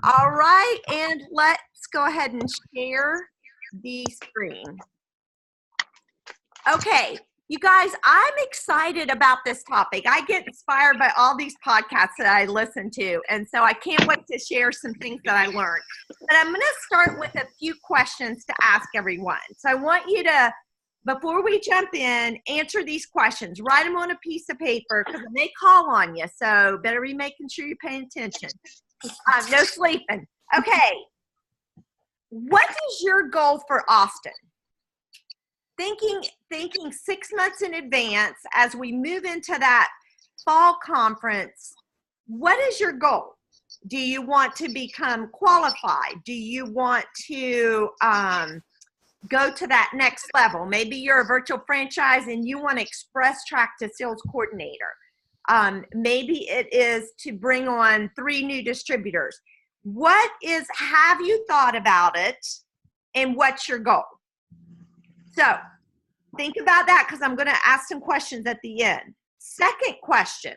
All right, and let's go ahead and share the screen. Okay, you guys, I'm excited about this topic. I get inspired by all these podcasts that I listen to, and so I can't wait to share some things that I learned. But I'm going to start with a few questions to ask everyone. So I want you to, before we jump in, answer these questions. Write them on a piece of paper because I may call on you, so better be making sure you're paying attention. No sleeping. Okay. What is your goal for Austin? Thinking 6 months in advance as we move into that fall conference, what is your goal? Do you want to become qualified? Do you want to go to that next level? Maybe you're a virtual franchise and you want to express track to sales coordinator. Maybe it is to bring on 3 new distributors. Have you thought about it, and what's your goal? So think about that because I'm going to ask some questions at the end. Second question,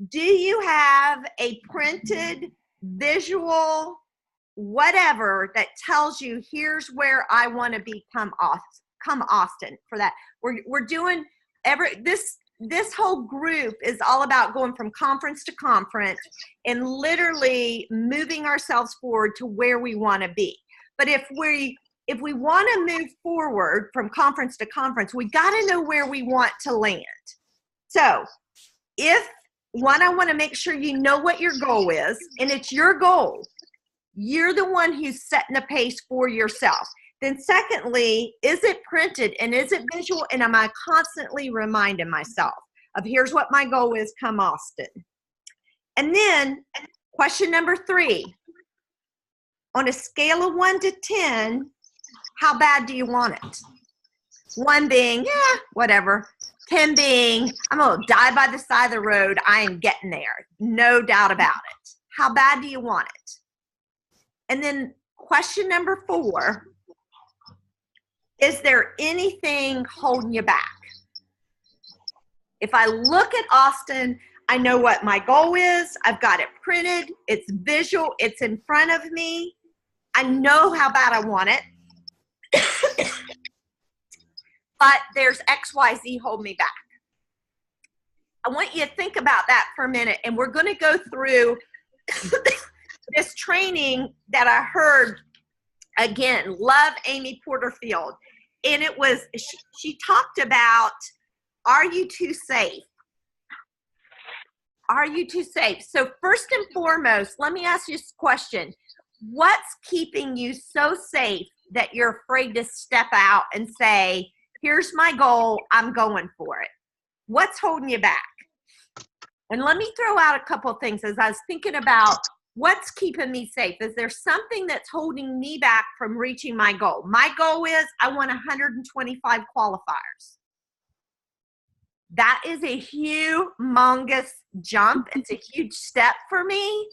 do you have a printed visual whatever that tells you here's where I want to become Austin for that? We're doing this whole group is all about going from conference to conference and literally moving ourselves forward to where we want to be. But if we want to move forward from conference to conference, we got to know where we want to land. So I want to make sure you know what your goal is, and it's your goal. You're the one who's setting the pace for yourself. Then secondly, is it printed and is it visual? And am I constantly reminding myself of here's what my goal is come Austin? And then question number 3, on a scale of 1 to 10, how bad do you want it? 1 being, yeah, whatever. 10 being, I'm going to die by the side of the road. I am getting there. No doubt about it. How bad do you want it? And then question number 4, is there anything holding you back? If I look at Austin, I know what my goal is. I've got it printed. It's visual. It's in front of me. I know how bad I want it. But there's XYZ holding me back. I want you to think about that for a minute, and we're going to go through this training that I heard. Again, love Amy Porterfield. And it was, she talked about, are you too safe? Are you too safe? So first and foremost, let me ask you this question. What's keeping you so safe that you're afraid to step out and say, here's my goal, I'm going for it? What's holding you back? And let me throw out a couple of things as I was thinking about what's keeping me safe. Is there something that's holding me back from reaching my goal? My goal is I want 125 qualifiers. That is a humongous jump. It's a huge step for me.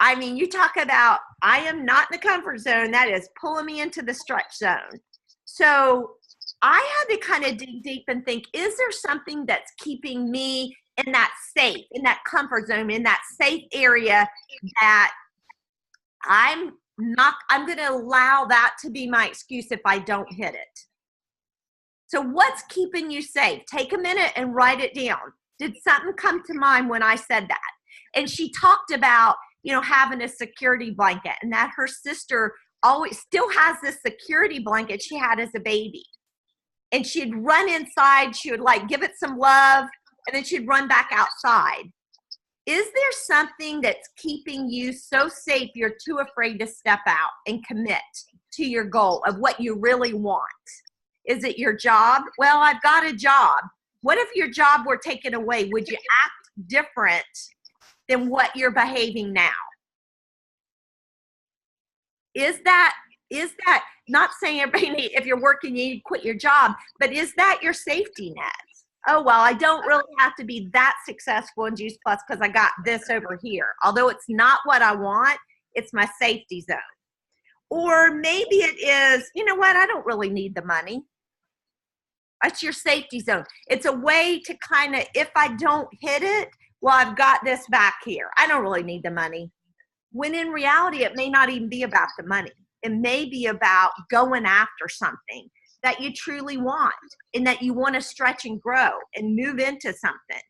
I mean, you talk about I am not in the comfort zone. That is pulling me into the stretch zone. So I had to kind of dig deep and think, is there something that's keeping me in that safe, in that comfort zone, in that safe area that I'm going to allow that to be my excuse if I don't hit it? So what's keeping you safe? Take a minute and write it down. Did something come to mind when I said that? And she talked about, having a security blanket, and that her sister always still has this security blanket she had as a baby. And she'd run inside, she would give it some love, and then she'd run back outside. Is there something that's keeping you so safe you're too afraid to step out and commit to your goal of what you really want? Is it your job? Well, I've got a job. What if your job were taken away? Would you act different than what you're behaving now? Is that not saying everybody, if you're working, you need to quit your job, but is that your safety net? Oh, well, I don't really have to be that successful in Juice Plus because I got this over here. Although it's not what I want, it's my safety zone. Or maybe it is, you know what, I don't really need the money. That's your safety zone. It's a way to kind of, if I don't hit it, well, I've got this back here. I don't really need the money. when in reality, it may not even be about the money. It may be about going after something that you truly want and that you want to stretch and grow and move into something.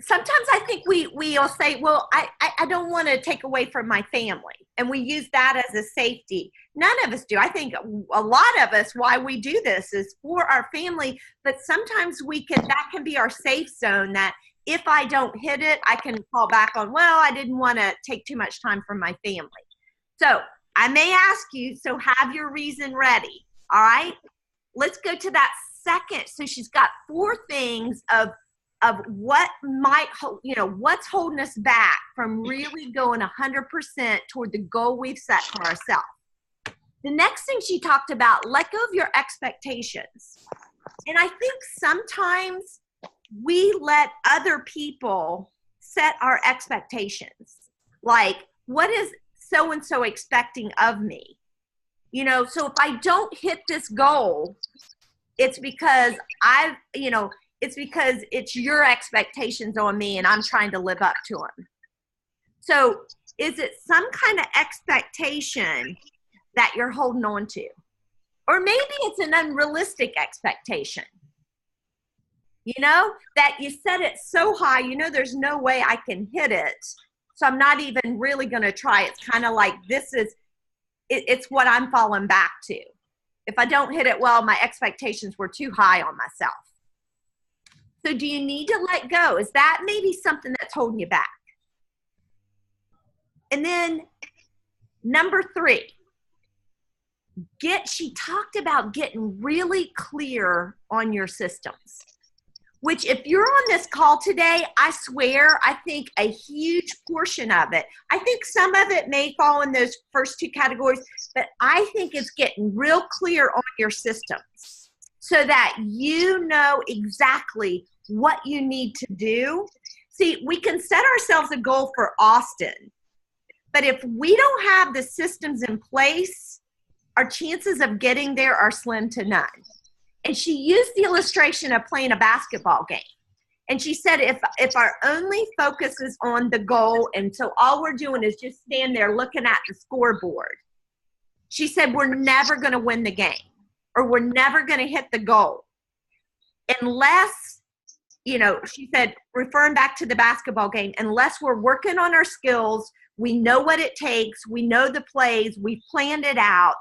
Sometimes I think we'll say, well, I don't want to take away from my family. And we use that as a safety. None of us do. I think a lot of us, why we do this is for our family, but sometimes that can be our safe zone, that if I don't hit it, I can fall back on, well, I didn't want to take too much time from my family. So I may ask you, so have your reason ready. All right, let's go to that second. So she's got 4 things of what might, what's holding us back from really going 100% toward the goal we've set for ourselves. The next thing she talked about, let go of your expectations. And I think sometimes we let other people set our expectations. Like, what is so-and-so expecting of me? So if I don't hit this goal, it's because it's your expectations on me and I'm trying to live up to them. So is it some kind of expectation that you're holding on to? Or maybe it's an unrealistic expectation, that you set it so high, there's no way I can hit it. So I'm not even really going to try. It's kind of like, it's what I'm falling back to. If I don't hit it well, my expectations were too high on myself. So do you need to let go? Is that maybe something that's holding you back? And then number 3, she talked about getting really clear on your systems, which if you're on this call today, I swear, I think a huge portion of it, I think some of it may fall in those first 2 categories, but I think it's getting real clear on your systems so that you know exactly what you need to do. See, we can set ourselves a goal for Austin, but if we don't have the systems in place, our chances of getting there are slim to none. And she used the illustration of playing a basketball game. And she said, if our only focus is on the goal, and so all we're doing is just stand there looking at the scoreboard, she said, we're never going to win the game, or we're never going to hit the goal. Unless, she said, referring back to the basketball game, unless we're working on our skills, we know what it takes, we know the plays, we've planned it out,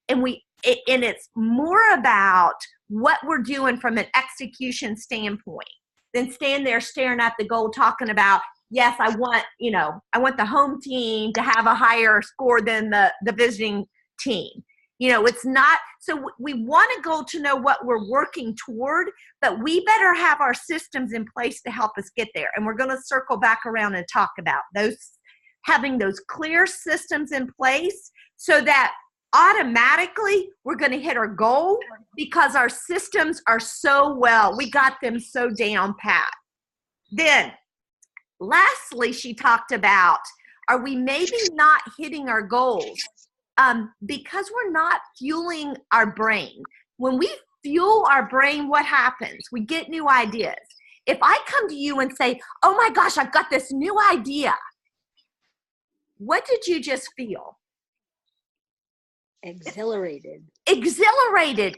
and it's more about what we're doing from an execution standpoint than stand there staring at the goal talking about, yes, I want the home team to have a higher score than the visiting team. It's not, so we want a goal to know what we're working toward, but we better have our systems in place to help us get there. And we're going to circle back around and talk about having those clear systems in place so that automatically we're going to hit our goal because our systems are we got them so down pat. Then lastly, she talked about, are we maybe not hitting our goals because we're not fueling our brain? When we fuel our brain, what happens? We get new ideas. If I come to you and say, oh my gosh, I've got this new idea, what did you just feel? Exhilarated,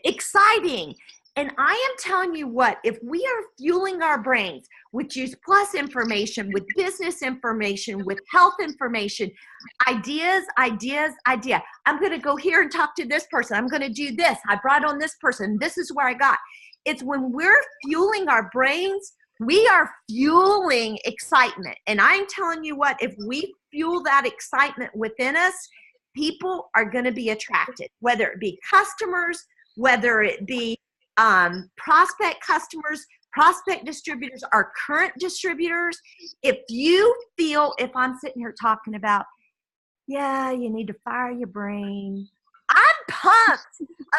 exciting. And I am telling you what, if we are fueling our brains with Juice Plus information, with business information, with health information, ideas. I'm going to go here and talk to this person. I'm going to do this. I brought on this person. This is where I got. It's when we're fueling our brains, we are fueling excitement. And I'm telling you what, if we fuel that excitement within us, people are going to be attracted, whether it be customers, whether it be prospect customers, prospect distributors, our current distributors. If you feel, if I'm sitting here talking about, yeah, you need to fire your brain, I'm pumped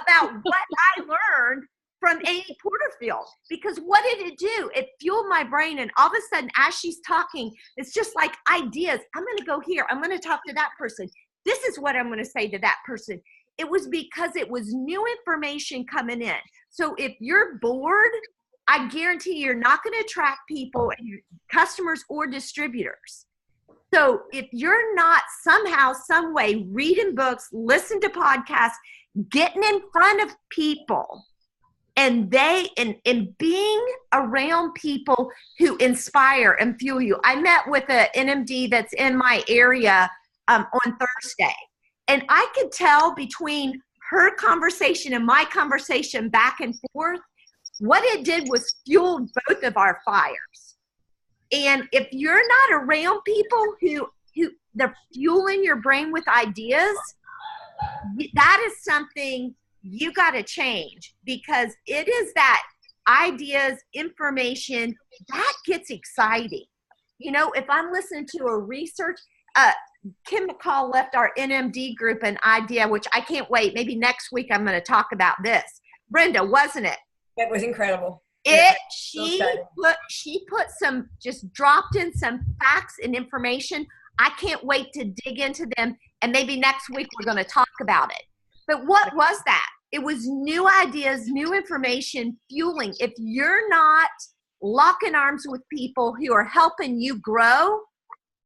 about what I learned from Amy Porterfield, because what did it do? It fueled my brain, and all of a sudden, as she's talking, it's just like ideas. I'm going to go here. I'm going to talk to that person. This is what I'm going to say to that person. It was because it was new information coming in. So if you're bored, I guarantee you're not going to attract people, customers or distributors. So if you're not somehow, some way reading books, listen to podcasts, getting in front of people, and being around people who inspire and fuel you. I met with an NMD that's in my area on Thursday, and I could tell between her conversation and my conversation back and forth, what it did was fueled both of our fires. And if you're not around people who they're fueling your brain with ideas, that is something you got to change, because it is that ideas, information, that gets exciting. You know, if I'm listening to a research, Kim McCall left our NMD group an idea, which I can't wait. Maybe next week I'm going to talk about this. Brenda, wasn't it? That was incredible. She put some, just dropped in some facts and information. I can't wait to dig into them, and maybe next week we're going to talk about it. But what was that? It was new ideas, new information, fueling. If you're not locking arms with people who are helping you grow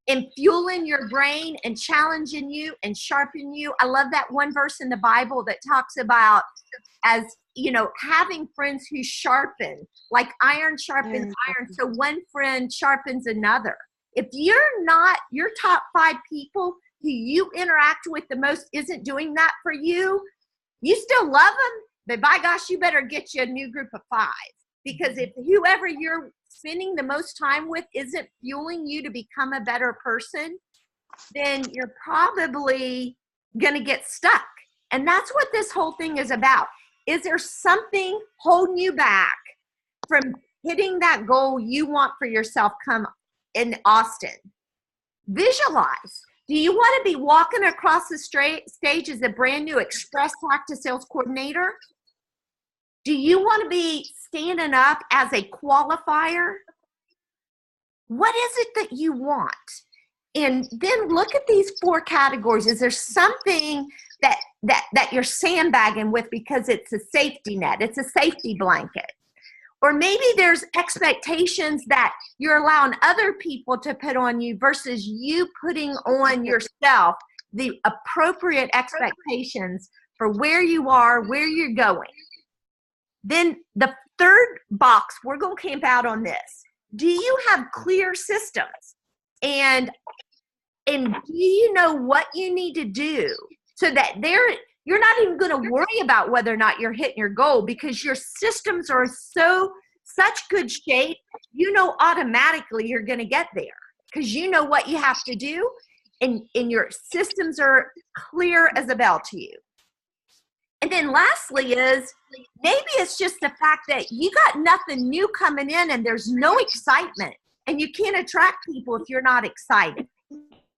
and fueling your brain and challenging you and sharpening you. I love that one verse in the Bible that talks about, as you know, having friends who sharpen, like iron sharpens iron. So one friend sharpens another. If you're not, your top 5 people who you interact with the most isn't doing that for you, you still love them, but by gosh, you better get you a new group of 5. Because if whoever you're spending the most time with isn't fueling you to become a better person, then you're probably going to get stuck. And that's what this whole thing is about. Is there something holding you back from hitting that goal you want for yourself come in Austin? Visualize. Do you want to be walking across the stage as a brand new express practice sales coordinator? Do you want to be standing up as a qualifier? What is it that you want? And then look at these 4 categories. Is there something that you're sandbagging with because it's a safety net, it's a safety blanket? Or maybe there's expectations that you're allowing other people to put on you versus you putting on yourself the appropriate expectations for where you are, where you're going. Then the 3rd box, we're going to camp out on this. Do you have clear systems? And do you know what you need to do so that you're not even going to worry about whether or not you're hitting your goal, because your systems are such good shape, you know automatically you're going to get there because you know what you have to do, and your systems are clear as a bell to you. And then lastly is, maybe it's just the fact that you got nothing new coming in and there's no excitement, and you can't attract people if you're not excited.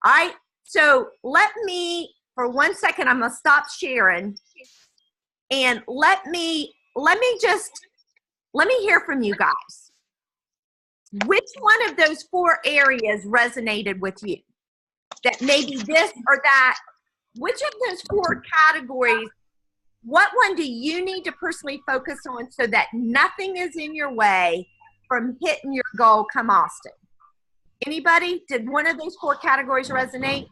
All right, so let me, for 1 second, I'm going to stop sharing, and let me hear from you guys. Which one of those 4 areas resonated with you? That maybe this or that, which of those 4 categories, what one do you need to personally focus on so that nothing is in your way from hitting your goal come Austin? Anybody? Did one of those 4 categories resonate?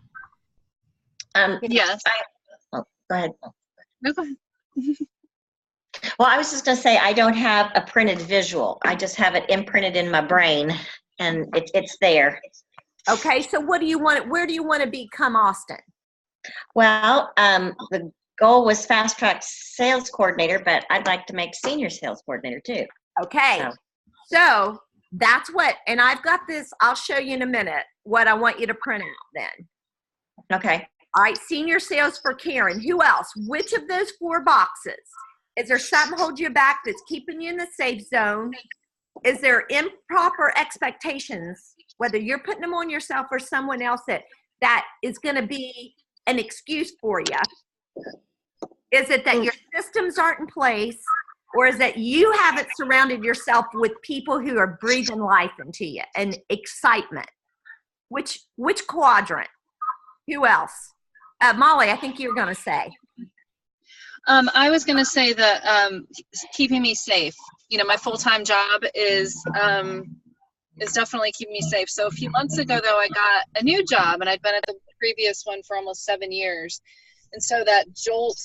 Yes. Go ahead. No, go ahead. Well, I was just going to say, I don't have a printed visual. I just have it imprinted in my brain, and it's there. Okay, so what do you want? Where do you want to become Austin? Well, the goal was fast track sales coordinator, but I'd like to make senior sales coordinator too. Okay, so that's what, and I've got this, I'll show you in a minute what I want you to print out then. Okay. All right, senior sales for Karen. Who else? Which of those 4 boxes? Is there something holding you back that's keeping you in the safe zone? Is there improper expectations, whether you're putting them on yourself or someone else, that is going to be an excuse for you? Is it that your systems aren't in place, or is it you haven't surrounded yourself with people who are breathing life into you and excitement? Which quadrant? Who else? Molly, I think you were going to say. I was going to say that keeping me safe, my full-time job is definitely keeping me safe. So a few months ago, though, I got a new job, and I'd been at the previous one for almost 7 years. And so that jolt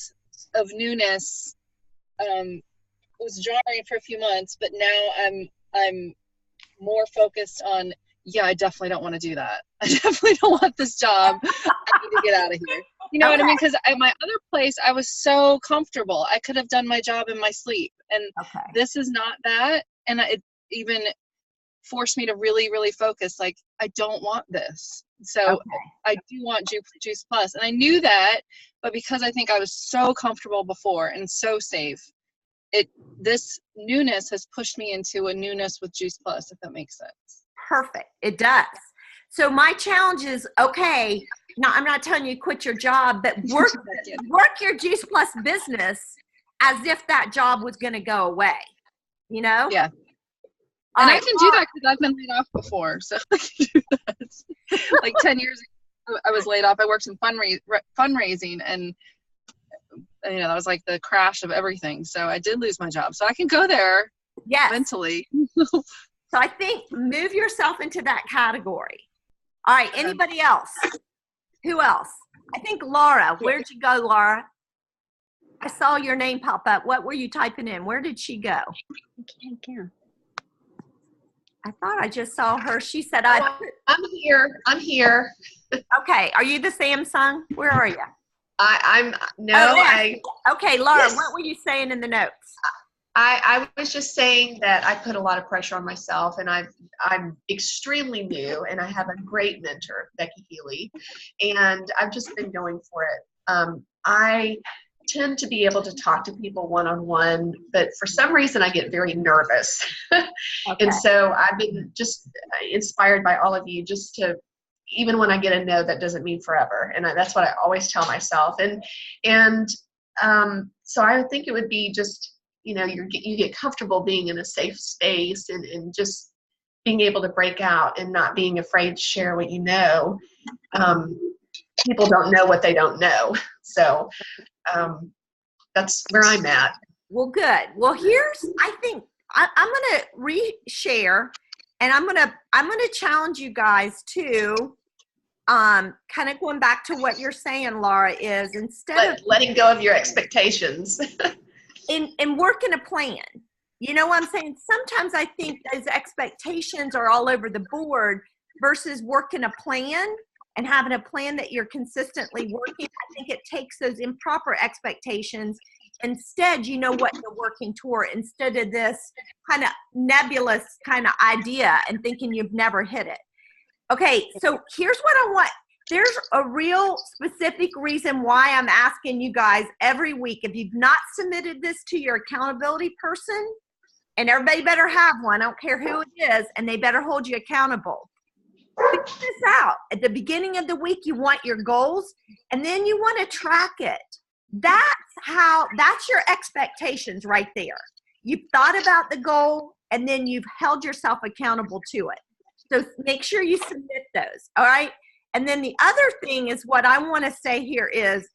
of newness was jarring for a few months, but now I'm more focused on, I definitely don't want to do that. I definitely don't want this job. I need to get out of here. You know what I mean? Because at my other place, I was so comfortable. I could have done my job in my sleep. And this is not that. And it even forced me to really, really focus. Like, I don't want this. So I do want Juice Plus. And I knew that, but because I think I was so comfortable before and so safe, this newness has pushed me into a newness with Juice Plus, if that makes sense. Perfect. It does. So my challenge is, now I'm not telling you to quit your job, but work your Juice Plus business as if that job was going to go away, Yeah. And I can do that because I've been laid off before. So I can do that. Like 10 years ago, I was laid off. I worked in fundraising, and that was like the crash of everything. So I did lose my job. So I can go there mentally. So I think move yourself into that category. All right. Anybody else? Who else? I think Laura. Where'd you go, Laura? I saw your name pop up. What were you typing in? Where did she go? I thought I just saw her. She said, I'm here. I'm here. Okay. Are you the Samsung? Where are you? Okay, Laura, Yes. What were you saying in the notes? I was just saying that I put a lot of pressure on myself, and I'm extremely new, and I have a great mentor, Becky Healy, and I've just been going for it. I tend to be able to talk to people one-on-one, but for some reason I get very nervous. And so I've been just inspired by all of you, just to, even when I get a no, that doesn't mean forever. And that's what I always tell myself. And so I would think it would be just, you get comfortable being in a safe space and just being able to break out and not being afraid to share what you know. People don't know what they don't know. So that's where I'm at. Well, good. Well, I think I'm going to re-share, and I'm going to challenge you guys to kind of going back to what you're saying, Laura, is instead of letting go of your expectations and working a plan. You know what I'm saying? Sometimes I think those expectations are all over the board versus working a plan and having a plan that you're consistently working. I think it takes those improper expectations. Instead, you know what you're working toward, instead of this kind of nebulous kind of idea and thinking you've never hit it. Okay, so here's what I want. There's a real specific reason why I'm asking you guys every week. If you've not submitted this to your accountability person, and everybody better have one, I don't care who it is, and they better hold you accountable. Figure this out. At the beginning of the week, you want your goals, and then you want to track it. That's your expectations right there. You've thought about the goal, and then you've held yourself accountable to it. So make sure you submit those, all right? And then the other thing is what I want to say here is,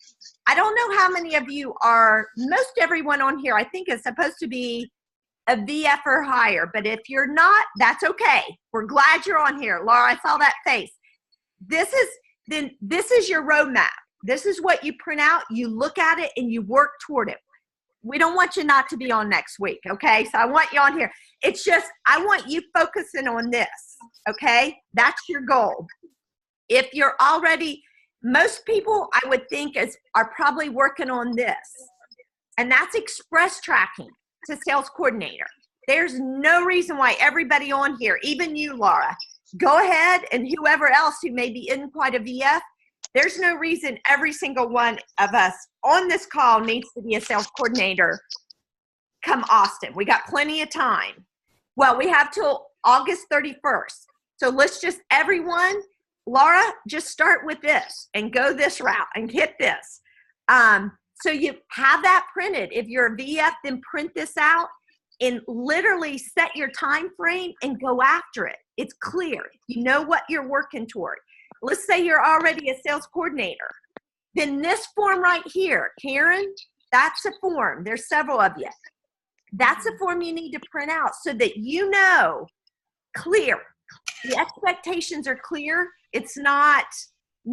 I don't know how many of you are, most everyone on here, I think, is supposed to be a VF or higher, but if you're not, that's okay. We're glad you're on here. Laura, I saw that face. This is your roadmap. This is what you print out, you look at it, and you work toward it. We don't want you not to be on next week, okay? So I want you on here. It's just, I want you focusing on this, okay? That's your goal. If you're already, most people I would think are probably working on this, and that's express tracking to sales coordinator. There's no reason why everybody on here, even you, Laura, go ahead, and whoever else who may be in quite a VF, there's no reason every single one of us on this call needs to be a sales coordinator come Austin. We got plenty of time. Well, we have till August 31st. So let's just, everyone, Laura, just start with this and go this route and hit this. So you have that printed. If you're a VF, then print this out and literally set your time frame and go after it. It's clear. You know what you're working toward. Let's say you're already a sales coordinator. Then this form right here, Karen, that's a form. There's several of you. That's a form you need to print out so that you know, clear. The expectations are clear. It's not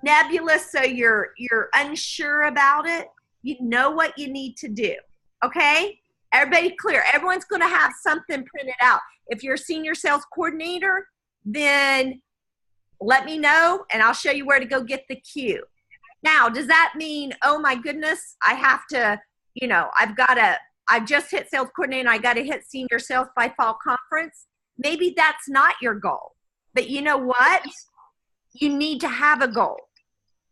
nebulous, so you're unsure about it. You know what you need to do. Okay? Everybody clear. Everyone's going to have something printed out. If you're a senior sales coordinator, then let me know and I'll show you where to go get the cue. Now, does that mean, oh my goodness, I have to, I've just hit sales coordinator, I got to hit senior sales by fall conference? Maybe that's not your goal. But you know what? You need to have a goal.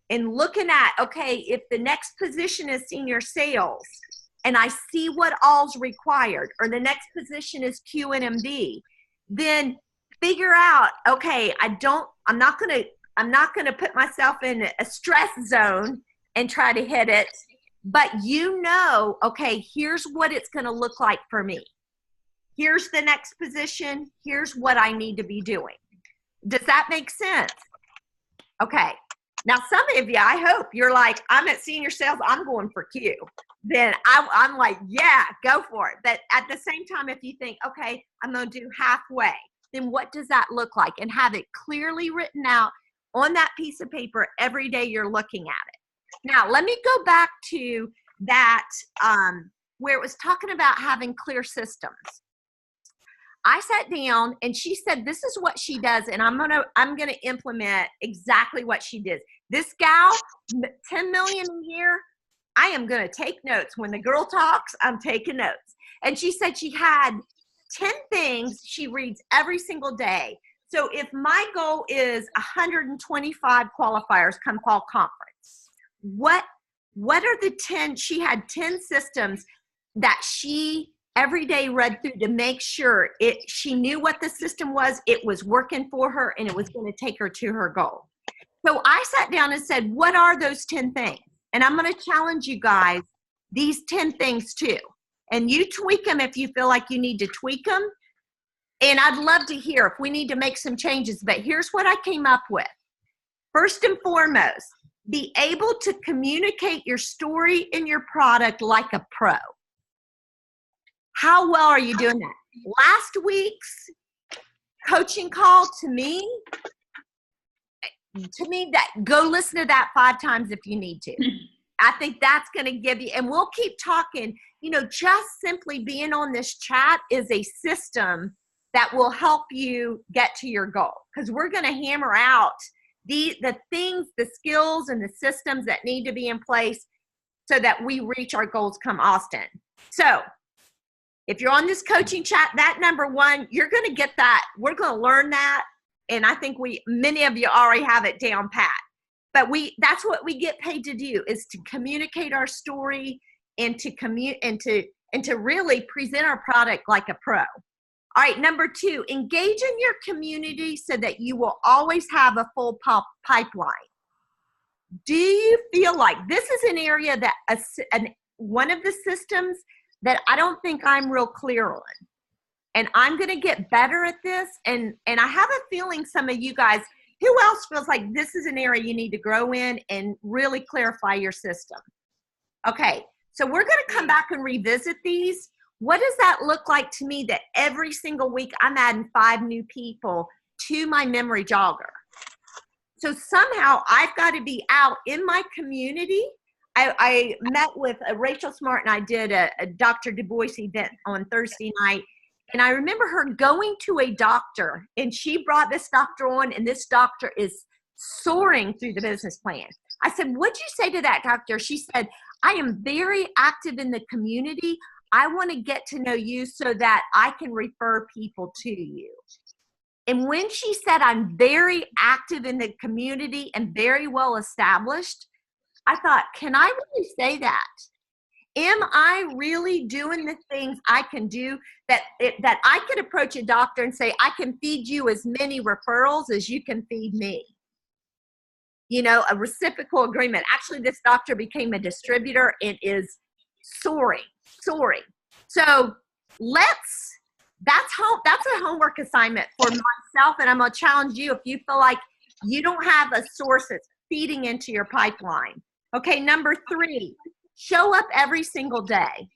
And looking at, okay, if the next position is senior sales and I see what all's required, or the next position is QNMD, then figure out, okay, I'm not going to put myself in a stress zone and try to hit it, but okay, here's what it's going to look like for me. Here's the next position. Here's what I need to be doing. Does that make sense? Okay. Now, some of you, I hope you're like, I'm at senior sales, I'm going for Q. Then I'm like, yeah, go for it. But at the same time, if you think, okay, I'm going to do halfway, then what does that look like? And have it clearly written out on that piece of paper every day you're looking at it. Now, let me go back to that where it was talking about having clear systems. I sat down and she said, this is what she does, and I'm gonna implement exactly what she did. This gal, 10 million a year, I am gonna take notes. When the girl talks, I'm taking notes. And she said she had 10 things she reads every single day. So if my goal is 125 qualifiers come fall conference, what are the 10? She had 10 systems that she every day read through to make sure she knew what the system was, it was working for her, and it was going to take her to her goal. So I sat down and said, what are those 10 things? And I'm going to challenge you guys, these 10 things too. And you tweak them if you feel like you need to tweak them. And I'd love to hear if we need to make some changes, but here's what I came up with. First and foremost, be able to communicate your story and your product like a pro. How well are you doing that? Last week's coaching call, to me, that go listen to that 5 times if you need to. I think that's going to give you, and we'll keep talking, just simply being on this chat is a system that will help you get to your goal, because we're going to hammer out the things, the skills, and the systems that need to be in place so that we reach our goals come Austin. So if you're on this coaching chat, that number 1, you're going to get that. We're going to learn that. And I think many of you already have it down pat. But that's what we get paid to do, is to communicate our story and to really present our product like a pro. All right, number 2, engage in your community so that you will always have a full pipeline. Do you feel like this is an area that one of the systems that I don't think I'm real clear on? And I'm going to get better at this. And I have a feeling some of you guys, who else feels like this is an area you need to grow in and really clarify your system? Okay, so we're going to come back and revisit these. What does that look like to me that every single week I'm adding 5 new people to my memory jogger? So somehow I've got to be out in my community. I met with Rachel Smart and I did a Dr. Du Bois event on Thursday night. And I remember her going to a doctor, and she brought this doctor on, and this doctor is soaring through the business plan. I said, what'd you say to that doctor? She said, I am very active in the community. I want to get to know you so that I can refer people to you. And when she said, I'm very active in the community and very well established, I thought, can I really say that? Am I really doing the things I can do that I could approach a doctor and say, I can feed you as many referrals as you can feed me? A reciprocal agreement. Actually, this doctor became a distributor and is soaring. So that's a homework assignment for myself, and I'm going to challenge you if you feel like you don't have a source that's feeding into your pipeline. Okay, number 3. Show up every single day.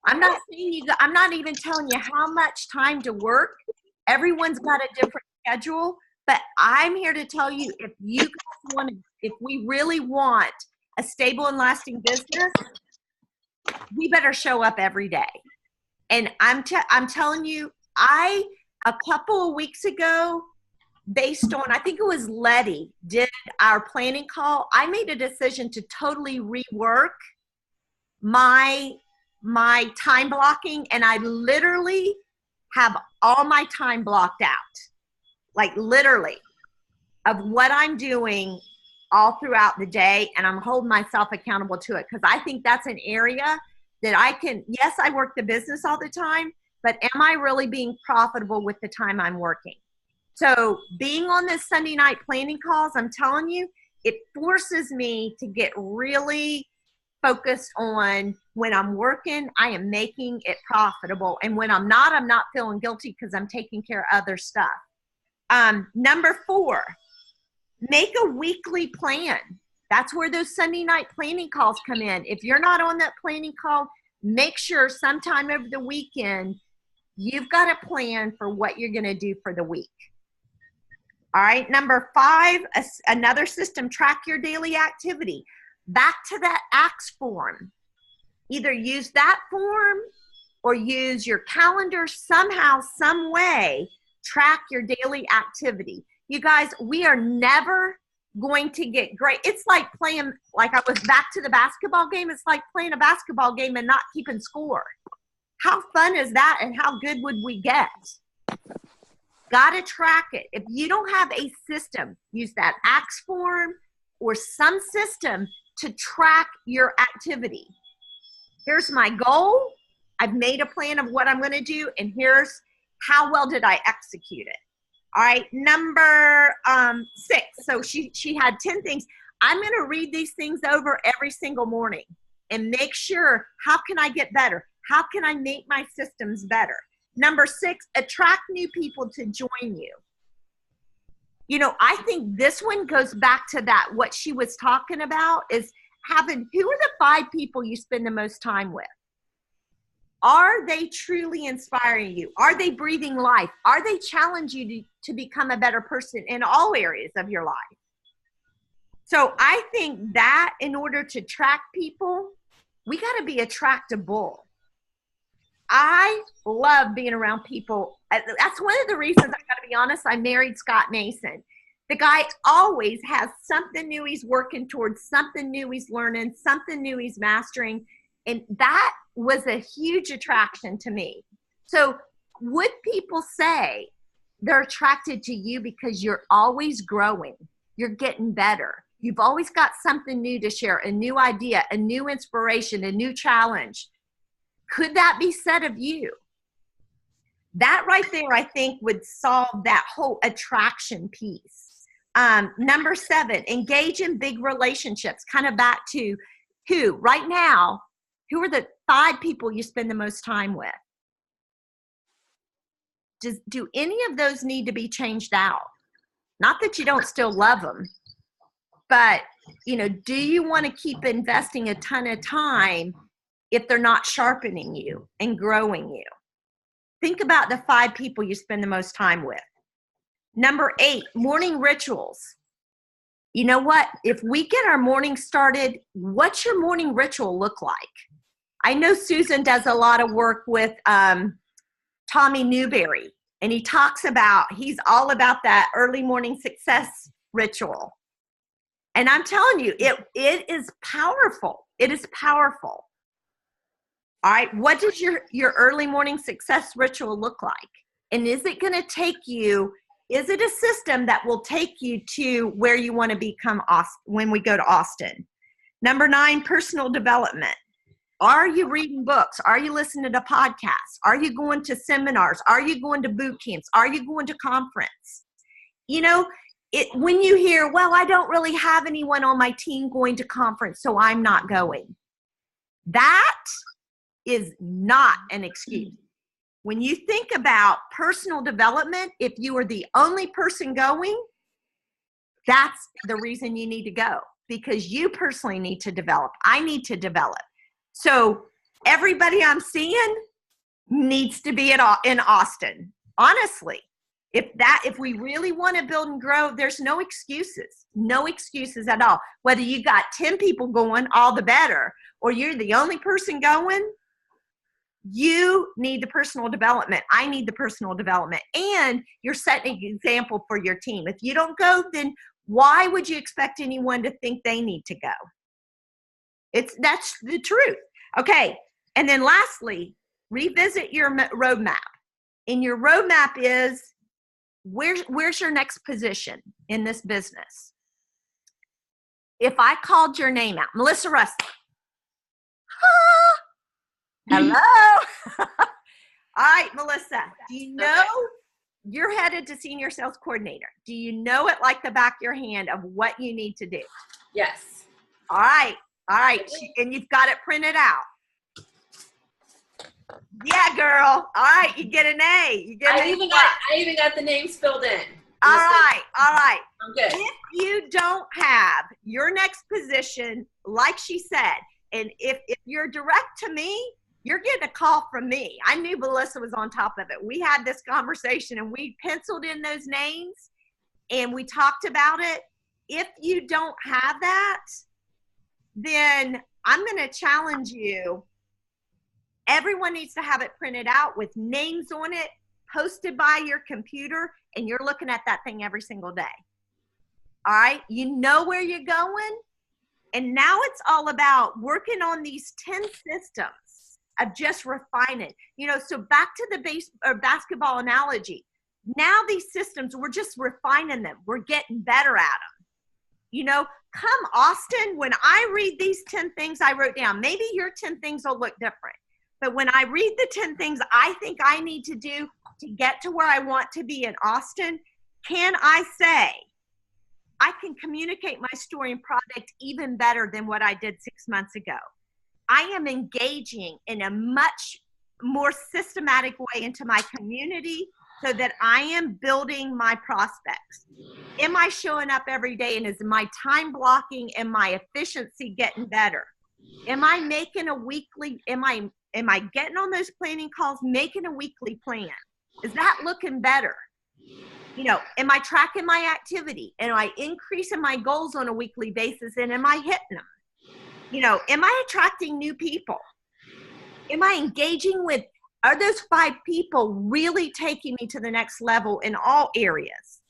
I'm not saying I'm not even telling you how much time to work. Everyone's got a different schedule, but I'm here to tell you, if you guys want to, if we really want a stable and lasting business, we better show up every day. And I'm telling you, a couple of weeks ago, based on, I think it was Letty did our planning call, I made a decision to totally rework my time blocking, and I literally have all my time blocked out, like literally, of what I'm doing all throughout the day, and I'm holding myself accountable to it, because I think that's an area that I can, yes, I work the business all the time, but am I really being profitable with the time I'm working? So being on this Sunday night planning calls, I'm telling you, it forces me to get really focused on when I'm working, I am making it profitable. And when I'm not feeling guilty because I'm taking care of other stuff. Number 4, make a weekly plan. That's where those Sunday night planning calls come in. If you're not on that planning call, make sure sometime over the weekend, you've got a plan for what you're going to do for the week. All right. Number 5, another system, track your daily activity. Back to that ACTS form. Either use that form or use your calendar somehow, some way, track your daily activity. You guys, we are never going to get great. It's like playing, like I was back to the basketball game. It's like playing a basketball game and not keeping score. How fun is that, and how good would we get? Got to track it. If you don't have a system, use that ACTS form or some system to track your activity. Here's my goal. I've made a plan of what I'm going to do, and here's how well did I execute it. All right, number 6. So she had 10 things. I'm going to read these things over every single morning and make sure, how can I get better? How can I make my systems better? Number 6, attract new people to join you. You know, I think this one goes back to that, what she was talking about is having, who are the 5 people you spend the most time with? Are they truly inspiring you? Are they breathing life? Are they challenging you to become a better person in all areas of your life? So I think that in order to attract people, we got to be attractable. I love being around people. That's one of the reasons, I got to be honest, I married Scott Mason. The guy always has something new he's working towards, something new he's learning, something new he's mastering. And that was a huge attraction to me. So would people say they're attracted to you because you're always growing, you're getting better, you've always got something new to share, a new idea, a new inspiration, a new challenge? Could that be said of you? That right there, I think, would solve that whole attraction piece. Number 7, engage in big relationships. Kind of back to who, right now, who are the 5 people you spend the most time with? Do any of those need to be changed out? Not that you don't still love them, but, you know, do you want to keep investing a ton of time if they're not sharpening you and growing you? Think about the 5 people you spend the most time with. Number 8, morning rituals. You know what? If we get our morning started, what's your morning ritual look like? I know Susan does a lot of work with Tommy Newberry, and he talks about, he's all about that early morning success ritual. And I'm telling you, it is powerful. It is powerful. All right, what does your early morning success ritual look like? And is it going to take you, is it a system that will take you to where you want to become when we go to Austin? Number 9, personal development. Are you reading books? Are you listening to podcasts? Are you going to seminars? Are you going to boot camps? Are you going to conference? You know, when you hear, well, I don't really have anyone on my team going to conference, so I'm not going. That is not an excuse. When you think about personal development, if you are the only person going, that's the reason you need to go, because you personally need to develop. I need to develop. So everybody I'm seeing needs to be in Austin. Honestly, if we really want to build and grow, there's no excuses at all. Whether you got 10 people going, all the better, or you're the only person going, you need the personal development. I need the personal development. And you're setting an example for your team. If you don't go, then why would you expect anyone to think they need to go? That's the truth. Okay. And then lastly, revisit your roadmap. And your roadmap is, where's your next position in this business? If I called your name out, Melissa Russell. Hello. All right, Melissa, do you know you're headed to senior sales coordinator? Do you know it like the back of your hand of what you need to do? Yes. All right. And you've got it printed out. Yeah, girl. All right, you get an A. I even got the names filled in. All right. I'm good. If you don't have your next position, like she said, and if you're direct to me, you're getting a call from me. I knew Melissa was on top of it. We had this conversation and we penciled in those names and we talked about it. If you don't have that, then I'm going to challenge you. Everyone needs to have it printed out with names on it, posted by your computer, and you're looking at that thing every single day. All right? You know where you're going. And now it's all about working on these 10 systems of just refining. So back to the basketball analogy. Now these systems, we're just refining them. We're getting better at them. Come Austin, when I read these 10 things I wrote down, maybe your 10 things will look different. But when I read the 10 things I think I need to do to get to where I want to be in Austin, can I say I can communicate my story and product even better than what I did 6 months ago? I am engaging in a much more systematic way into my community so that I am building my prospects. Am I showing up every day, and is my time blocking and my efficiency getting better? Am I making a weekly, am I getting on those planning calls, making a weekly plan? Is that looking better? Am I tracking my activity? Am I increasing my goals on a weekly basis, and am I hitting them? Am I attracting new people? Am I engaging with, are those 5 people really taking me to the next level in all areas?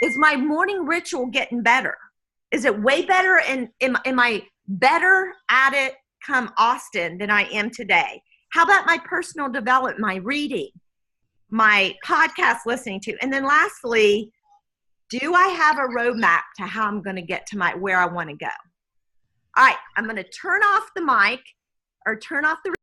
Is my morning ritual getting better? Is it way better? And am I better at it come Austin than I am today? How about my personal development, my reading, my podcast listening to? And then lastly, do I have a roadmap to how I'm going to get to where I want to go? All right, I'm going to turn off the mic or turn off the